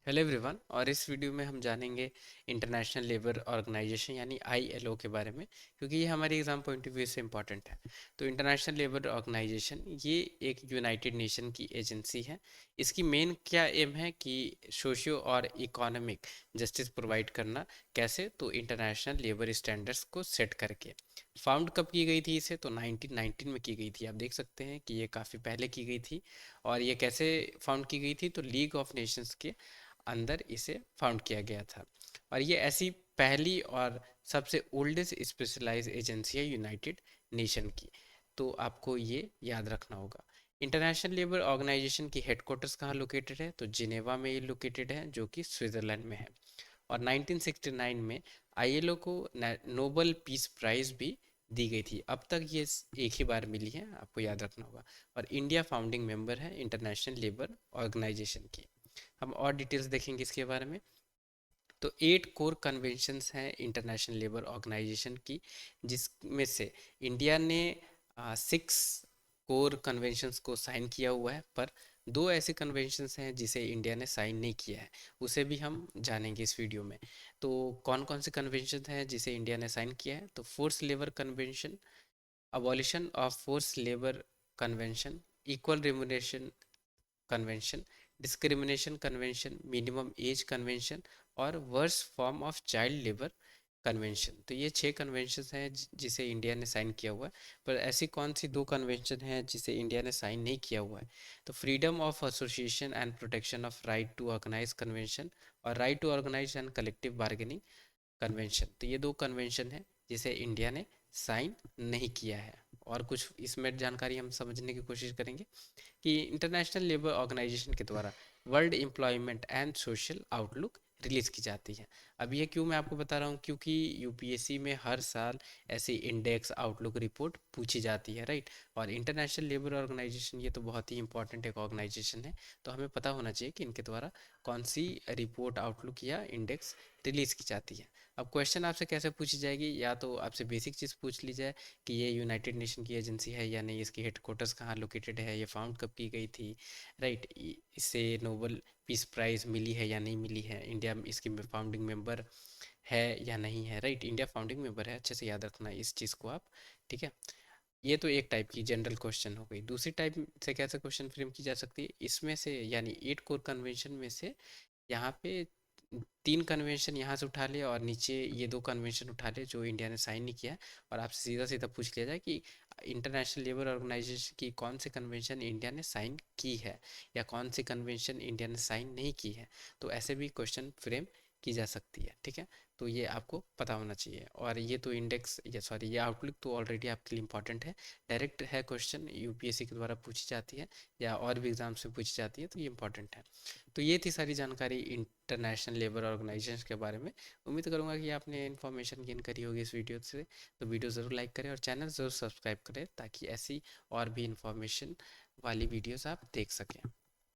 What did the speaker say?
Hello everyone. और इस video में हम जानेंगे इंटरनेशनल लेबर ऑर्गेनाइजेशन यानी आईएलओ के बारे में, क्योंकि ये हमारे एग्जाम पॉइंट ऑफ व्यू से इम्पॉर्टेंट है। तो इंटरनेशनल लेबर ऑर्गेनाइजेशन ये एक यूनाइटेड नेशन की एजेंसी है। इसकी मेन क्या एम है कि सोशियो और इकोनॉमिक जस्टिस प्रोवाइड करना। कैसे? तो इंटरनेशनल लेबर स्टैंडर्ड्स को सेट करके। फाउंड कब की गई थी इसे? तो 1919 में की गई थी। आप देख सकते हैं कि ये काफ़ी पहले की गई थी। और ये कैसे फाउंड की गई थी? तो लीग ऑफ नेशंस के अंदर इसे फाउंड किया गया था। और ये ऐसी पहली और सबसे ओल्डेस्ट स्पेशलाइज एजेंसी है यूनाइटेड नेशन की। तो आपको ये याद रखना होगा। इंटरनेशनल लेबर ऑर्गेनाइजेशन की हेडक्वार्टर्स कहाँ लोकेटेड है? तो जिनेवा में ये लोकेटेड है, जो कि स्विट्जरलैंड में है। और 1969 में आईएलओ को नोबल पीस प्राइज भी दी गई थी। अब तक ये एक ही बार मिली है, आपको याद रखना होगा। और इंडिया फाउंडिंग मेंबर है इंटरनेशनल लेबर ऑर्गेनाइजेशन की। हम और डिटेल्स देखेंगे इसके बारे में। तो 8 कोर कन्वेंशंस हैं इंटरनेशनल लेबर ऑर्गेनाइजेशन की, जिसमें से इंडिया ने 6 कोर कन्वेंशंस को साइन किया हुआ है। पर 2 ऐसे कन्वेंशंस हैं जिसे इंडिया ने साइन नहीं किया है, उसे भी हम जानेंगे इस वीडियो में। तो कौन कौन से कन्वेंशन हैं जिसे इंडिया ने साइन किया है? तो force labour convention, abolition of force labour convention, equal remuneration convention, discrimination convention, minimum age convention और worst form of child labour convention. तो ये 6 कन्वेंशन हैं जिसे इंडिया ने साइन किया हुआ है। पर ऐसी कौन सी 2 कन्वेंशन हैं जिसे इंडिया ने साइन नहीं किया हुआ है? तो freedom of association and protection of right to organise convention और right to organise and collective bargaining convention. तो ये 2 कन्वेंशन है जिसे इंडिया ने साइन नहीं किया है। और कुछ इसमें जानकारी हम समझने की कोशिश करेंगे कि इंटरनेशनल लेबर ऑर्गेनाइजेशन के द्वारा world employment and social outlook release की जाती है। अब ये क्यों मैं आपको बता रहा हूँ, क्योंकि यूपीएससी में हर साल ऐसी इंडेक्स आउटलुक रिपोर्ट पूछी जाती है, राइट। और इंटरनेशनल लेबर ऑर्गेनाइजेशन ये तो बहुत ही इंपॉर्टेंट एक ऑर्गेनाइजेशन है। तो हमें पता होना चाहिए कि इनके द्वारा कौन सी रिपोर्ट आउटलुक या इंडेक्स रिलीज की जाती है। अब क्वेश्चन आपसे कैसे पूछी जाएगी? या तो आपसे बेसिक चीज़ पूछ ली जाए कि ये यूनाइटेड नेशन की एजेंसी है या नहीं, इसकी हेडक्वार्टर्स कहाँ लोकेटेड है, ये फाउंड कब की गई थी, राइट। इससे नोबल पीस प्राइज़ मिली है या नहीं मिली है, इंडिया इसकी फाउंडिंग मेंबर है या नहीं है, राइट। इंडिया फाउंडिंग मेंबर है, अच्छे से याद रखना इस चीज़ को आप। ठीक है। ये तो एक टाइप की जनरल क्वेश्चन हो गई। दूसरी टाइप से कैसे क्वेश्चन फ्रेम की जा सकती है? इसमें से यानी 8 कोर कन्वेंशन में से यहाँ पे 3 कन्वेंशन यहाँ से उठा ले और नीचे ये 2 कन्वेंशन उठा ले जो इंडिया ने साइन नहीं किया है। और आपसे सीधा सीधा पूछ लिया जाए कि इंटरनेशनल लेबर ऑर्गेनाइजेशन की कौन से कन्वेंशन इंडिया ने साइन की है या कौन सी कन्वेंशन इंडिया ने साइन नहीं की है, तो ऐसे भी क्वेश्चन फ्रेम की जा सकती है। ठीक है। तो ये आपको पता होना चाहिए। और ये तो इंडेक्स या सॉरी ये आउटलुक तो ऑलरेडी आपके लिए इंपॉर्टेंट है। डायरेक्ट है क्वेश्चन, यूपीएससी के द्वारा पूछी जाती है या और भी एग्जाम्स में पूछी जाती है, तो ये इंपॉर्टेंट है। तो ये थी सारी जानकारी इंटरनेशनल लेबर ऑर्गेनाइजेशन के बारे में। उम्मीद करूंगा कि आपने इन्फॉर्मेशन गेन करी होगी इस वीडियो से। तो वीडियो ज़रूर लाइक करें और चैनल ज़रूर सब्सक्राइब करें ताकि ऐसी और भी इन्फॉर्मेशन वाली वीडियोस आप देख सकें।